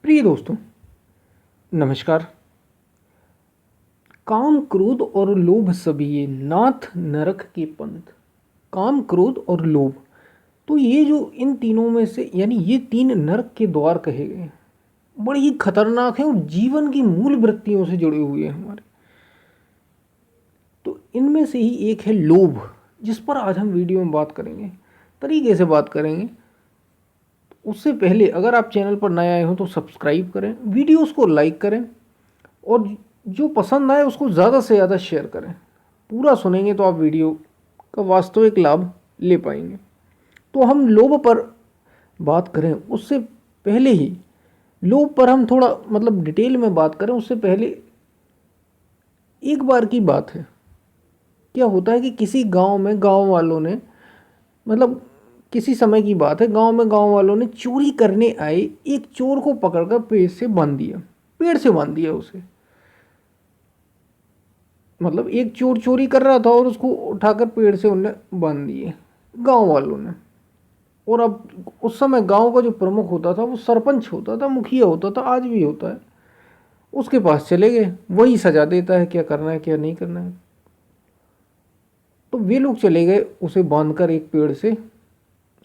प्रिय दोस्तों, नमस्कार। काम, क्रोध और लोभ सभी ये नाथ नरक के पंथ। काम, क्रोध और लोभ, तो ये जो इन तीनों में से यानी ये तीन नरक के द्वार कहे गए हैं, बड़े ही खतरनाक हैं और जीवन की मूल वृत्तियों से जुड़े हुए हैं हमारे। तो इनमें से ही एक है लोभ, जिस पर आज हम वीडियो में बात करेंगे, तरीके से बात करेंगे। उससे पहले अगर आप चैनल पर नए आए हो तो सब्सक्राइब करें, वीडियोस को लाइक करें और जो पसंद आए उसको ज़्यादा से ज़्यादा शेयर करें। पूरा सुनेंगे तो आप वीडियो का वास्तविक लाभ ले पाएंगे। तो हम लोभ पर बात करें उससे पहले ही, लोभ पर हम थोड़ा डिटेल में बात करें उससे पहले एक बार की बात है। क्या होता है कि किसी गांव में गांव वालों ने किसी समय की बात है, गांव में गांव वालों ने चोरी करने आए एक चोर को पकड़कर पेड़ से बांध दिया उसे। एक चोर चोरी कर रहा था और उसको उठाकर पेड़ से उनने बांध दिए गांव वालों ने। और अब उस समय गांव का जो प्रमुख होता था वो सरपंच होता था, मुखिया होता था, आज भी होता है। उसके पास चले गए, वही सजा देता है क्या करना है क्या नहीं करना है। तो वे लोग चले गए उसे बांधकर एक पेड़ से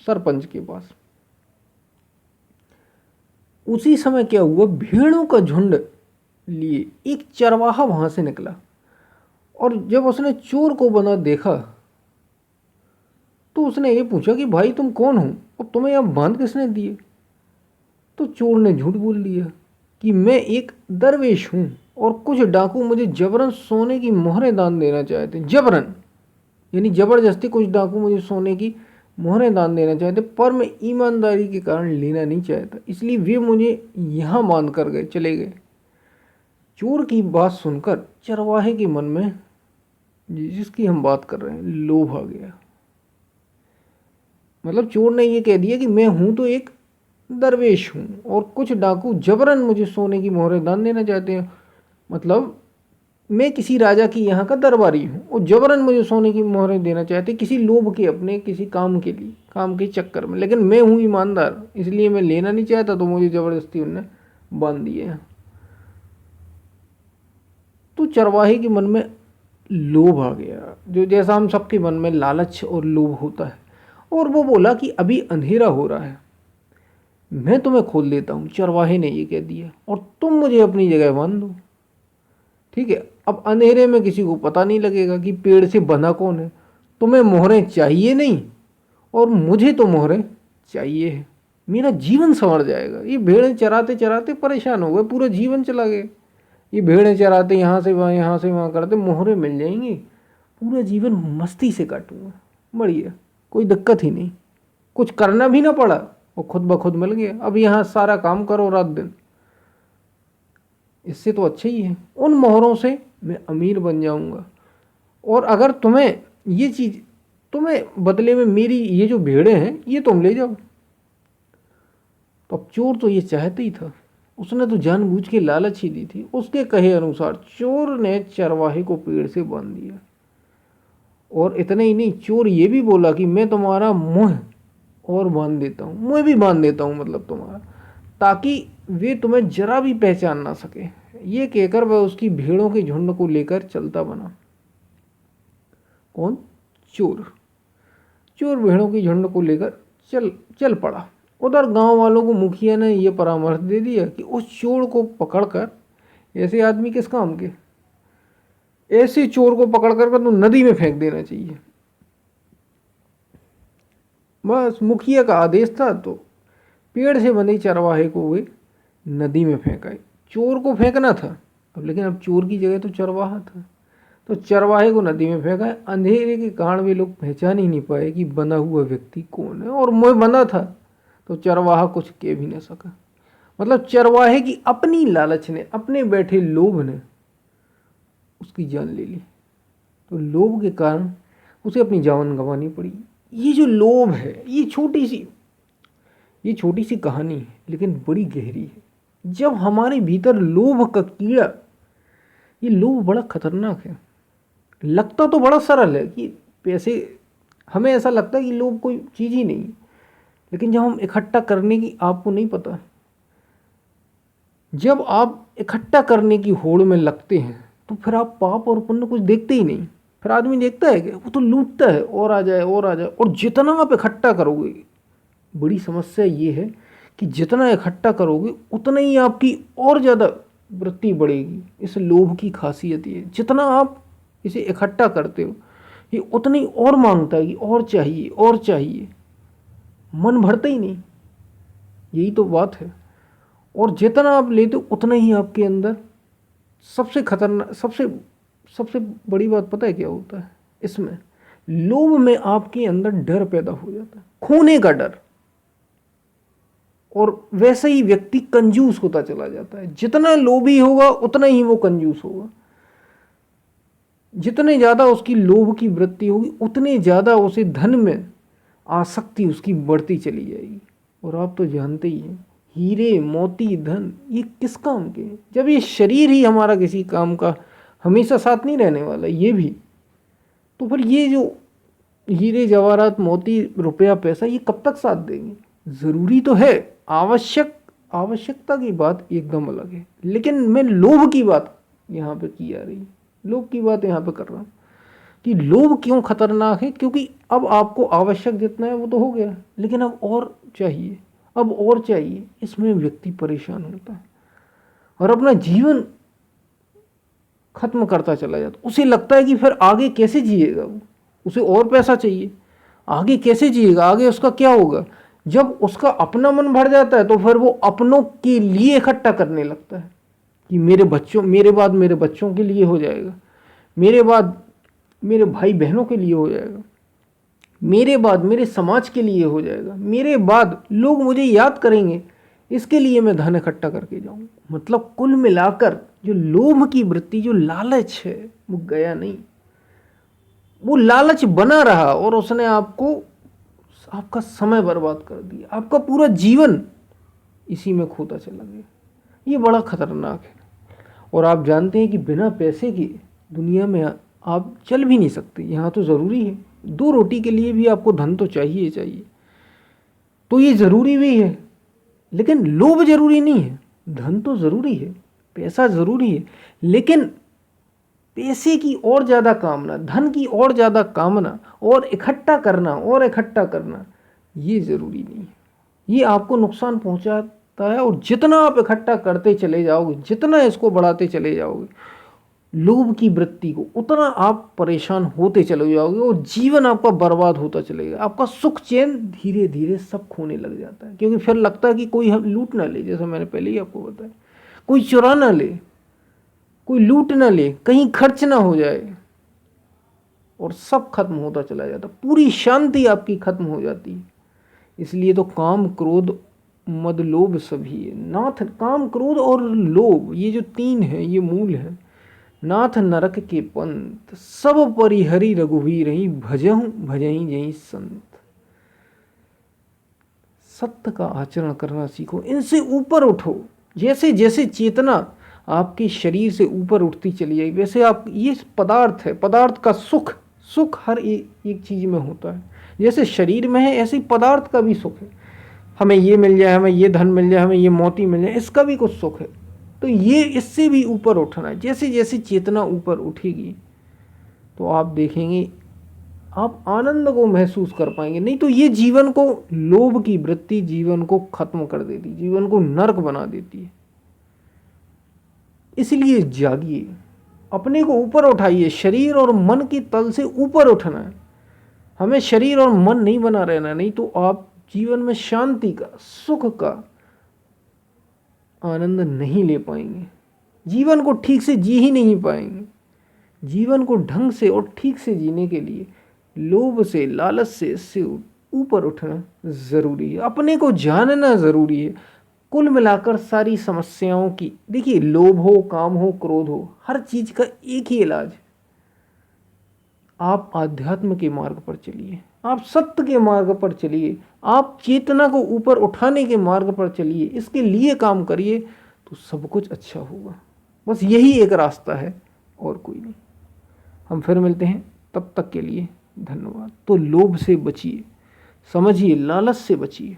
सरपंच के पास। उसी समय क्या हुआ, भेड़ों का झुंड लिए एक चरवाहा वहां से निकला और जब उसने चोर को बंधा देखा तो उसने ये पूछा कि भाई तुम कौन हो और तुम्हें यहां बांध किसने दिए। तो चोर ने झूठ बोल दिया कि मैं एक दरवेश हूं और कुछ डाकू मुझे जबरन सोने की मोहरें दान देना चाहते। जबरन यानी जबरदस्ती कुछ डाकू मुझे सोने की मोहरें दान देना चाहते, पर मैं ईमानदारी के कारण लेना नहीं चाहता, इसलिए वे मुझे यहां बांध कर गए, चले गए। चोर की बात सुनकर चरवाहे के मन में, जिसकी हम बात कर रहे हैं, लोभ आ गया। चोर ने ये कह दिया कि मैं हूं तो एक दरवेश हूं और कुछ डाकू जबरन मुझे सोने की मोहरें दान देना चाहते हैं। मैं किसी राजा की यहाँ का दरबारी हूँ और जबरन मुझे सोने की मोहरें देना चाहते, किसी लोभ के, अपने किसी काम के लिए, काम के चक्कर में। लेकिन मैं हूँ ईमानदार, इसलिए मैं लेना नहीं चाहता, तो मुझे ज़बरदस्ती उनने बांध दिए हैं। तो चरवाहे के मन में लोभ आ गया, जो जैसा हम सबके मन में लालच और लोभ होता है। और वो बोला कि अभी अंधेरा हो रहा है, मैं तुम्हें खोल देता हूँ। चरवाहे ने ये कह दिया, और तुम मुझे अपनी जगह बांध दो। ठीक है, अब अंधेरे में किसी को पता नहीं लगेगा कि पेड़ से बंधा कौन है। तुम्हें मोहरें चाहिए नहीं और मुझे तो मोहरें चाहिए है, मेरा जीवन संवर जाएगा। ये भेड़ें चराते चराते परेशान हो गए, पूरा जीवन चला गया। ये भेड़ें चराते यहाँ से वहाँ, यहाँ से वहाँ करते, मोहरें मिल जाएंगी, पूरा जीवन मस्ती से काटूंगा, बढ़िया, कोई दिक्कत ही नहीं, कुछ करना भी ना पड़ा और खुद ब खुद मिल गया। अब यहाँ सारा काम करो रात दिन, इससे तो अच्छा ही है। उन मोहरों से मैं अमीर बन जाऊंगा और अगर तुम्हें ये चीज़, तुम्हें बदले में मेरी ये जो भेड़ें हैं ये तुम ले जाओ। तो अब चोर तो ये चाहता ही था, उसने तो जानबूझ के लालच ही दी थी। उसके कहे अनुसार चोर ने चरवाहे को पेड़ से बांध दिया। और इतना ही नहीं, चोर ये भी बोला कि मैं तुम्हारा मुंह और बांध देता हूँ, मुंह भी बांध देता हूँ तुम्हारा, ताकि वे तुम्हें जरा भी पहचान ना सके। ये कहकर वह उसकी भेड़ों के झुंड को लेकर चलता बना। कौन? चोर। चोर भेड़ों की झुंड को लेकर चल पड़ा। उधर गांव वालों को मुखिया ने यह परामर्श दे दिया कि उस चोर को पकड़कर, ऐसे आदमी किस काम के, ऐसे चोर को पकड़कर तो नदी में फेंक देना चाहिए। बस मुखिया का आदेश था, तो पेड़ से बंधे चरवाहे को वे नदी में फेंकाए। चोर को फेंकना था अब, लेकिन अब चोर की जगह तो चरवाहा था, तो चरवाहे को नदी में फेंका। अंधेरे के कारण वे लोग पहचान ही नहीं पाए कि बंधा हुआ व्यक्ति कौन है, और मुंह बंधा था तो चरवाहा कुछ कह भी ना सका। चरवाहे की अपनी लालच ने, अपने बैठे लोभ ने उसकी जान ले ली। तो लोभ के कारण उसे अपनी जान गंवानी पड़ी। ये जो लोभ है, ये छोटी सी कहानी है, लेकिन बड़ी गहरी है। जब हमारे भीतर लोभ का कीड़ा, ये लोभ बड़ा खतरनाक है। लगता तो बड़ा सरल है कि पैसे, हमें ऐसा लगता है कि लोभ कोई चीज़ ही नहीं, लेकिन जब हम इकट्ठा करने की, आपको नहीं पता, जब आप इकट्ठा करने की होड़ में लगते हैं तो फिर आप पाप और पुण्य कुछ देखते ही नहीं। फिर आदमी देखता है कि वो तो लूटता है, और आ जाए और आ जाए। और जितना आप इकट्ठा करोगे, बड़ी समस्या ये है कि जितना इकट्ठा करोगे उतना ही आपकी और ज़्यादा वृत्ति बढ़ेगी। इस लोभ की खासियत ये, जितना आप इसे इकट्ठा करते हो ये उतनी और मांगता है कि और चाहिए और चाहिए, मन भरता ही नहीं। यही तो बात है। और जितना आप लेते हो उतना ही आपके अंदर सबसे खतरनाक, सबसे सबसे बड़ी बात पता है क्या होता है इसमें? लोभ में आपके अंदर डर पैदा हो जाता है, खोने का डर। और वैसे ही व्यक्ति कंजूस होता चला जाता है। जितना लोभी होगा उतना ही वो कंजूस होगा। जितने ज़्यादा उसकी लोभ की वृत्ति होगी उतने ज़्यादा उसे धन में आसक्ति उसकी बढ़ती चली जाएगी। और आप तो जानते ही हैं, हीरे मोती धन ये किस काम के हैं, जब ये शरीर ही हमारा किसी काम का हमेशा साथ नहीं रहने वाला ये भी। तो फिर ये जो हीरे जवाहरात मोती रुपया पैसा ये कब तक साथ देंगे? ज़रूरी तो है, आवश्यकता की बात एकदम अलग है, लेकिन मैं लोभ की बात यहाँ पे की जा रही है। लोभ की बात यहाँ पे कर रहा हूँ कि लोभ क्यों खतरनाक है, क्योंकि अब आपको आवश्यक जितना है वो तो हो गया, लेकिन अब और चाहिए, अब और चाहिए। इसमें व्यक्ति परेशान होता है और अपना जीवन खत्म करता चला जाता। उसे लगता है कि फिर आगे कैसे जिएगा वो, उसे और पैसा चाहिए, आगे कैसे जिएगा, आगे उसका क्या होगा। जब उसका अपना मन भर जाता है तो फिर वो अपनों के लिए इकट्ठा करने लगता है कि मेरे बच्चों, मेरे बाद मेरे बच्चों के लिए हो जाएगा, मेरे बाद मेरे भाई बहनों के लिए हो जाएगा, मेरे बाद मेरे समाज के लिए हो जाएगा, मेरे बाद लोग मुझे याद करेंगे, इसके लिए मैं धन इकट्ठा करके जाऊं। मतलब कुल मिलाकर जो लोभ की वृत्ति, जो लालच है वो गया नहीं, वो लालच बना रहा और उसने आपका समय बर्बाद कर दिया, आपका पूरा जीवन इसी में खोता चला गया। ये बड़ा खतरनाक है। और आप जानते हैं कि बिना पैसे के दुनिया में आप चल भी नहीं सकते। यहाँ तो ज़रूरी है, 2 रोटी के लिए भी आपको धन तो चाहिए चाहिए, तो ये ज़रूरी भी है। लेकिन लोभ ज़रूरी नहीं है, धन तो ज़रूरी है, पैसा ज़रूरी है, लेकिन पैसे की और ज़्यादा कामना, धन की और ज़्यादा कामना और इकट्ठा करना ये ज़रूरी नहीं है। ये आपको नुकसान पहुंचाता है। और जितना आप इकट्ठा करते चले जाओगे, जितना इसको बढ़ाते चले जाओगे लोभ की वृत्ति को, उतना आप परेशान होते चले जाओगे और जीवन आपका बर्बाद होता चलेगा। आपका सुख चैन धीरे धीरे सब खोने लग जाता है, क्योंकि फिर लगता है कि कोई हम लूट ना ले, जैसा मैंने पहले ही आपको बताया, कोई चुरा ना ले, कोई लूट ना ले, कहीं खर्च ना हो जाए, और सब खत्म होता चला जाता, पूरी शांति आपकी खत्म हो जाती है। इसलिए तो काम क्रोध मद लोभ सभी है नाथ। काम क्रोध और लोभ ये जो 3 है ये मूल है। नाथ नरक के पंथ सब परिहरि रघुवीर ही भजहु भजही जही संत। सत्य का आचरण करना सीखो, इनसे ऊपर उठो। जैसे जैसे चेतना आपके शरीर से ऊपर उठती चली जाएगी, वैसे आप, ये पदार्थ है, पदार्थ का सुख हर एक चीज़ में होता है। जैसे शरीर में है ऐसे पदार्थ का भी सुख है। हमें ये मिल जाए, हमें ये धन मिल जाए, हमें ये मोती मिल जाए, इसका भी कुछ सुख है। तो ये इससे भी ऊपर उठना है। जैसे जैसे चेतना ऊपर उठेगी तो आप देखेंगे आप आनंद को महसूस कर पाएंगे। नहीं तो ये जीवन को, लोभ की वृत्ति जीवन को खत्म कर देती, जीवन को नरक बना देती है। इसलिए जागिए, अपने को ऊपर उठाइए। शरीर और मन के तल से ऊपर उठना है हमें, शरीर और मन नहीं बना रहना। नहीं तो आप जीवन में शांति का, सुख का आनंद नहीं ले पाएंगे, जीवन को ठीक से जी ही नहीं पाएंगे। जीवन को ढंग से और ठीक से जीने के लिए लोभ से, लालच से, इससे ऊपर उठना ज़रूरी है, अपने को जानना ज़रूरी है। कुल मिलाकर सारी समस्याओं की, देखिए लोभ हो, काम हो, क्रोध हो, हर चीज़ का एक ही इलाज, आप आध्यात्म के मार्ग पर चलिए, आप सत्य के मार्ग पर चलिए, आप चेतना को ऊपर उठाने के मार्ग पर चलिए, इसके लिए काम करिए तो सब कुछ अच्छा होगा। बस यही एक रास्ता है और कोई नहीं। हम फिर मिलते हैं, तब तक के लिए धन्यवाद। तो लोभ से बचिए, समझिए, लालच से बचिए।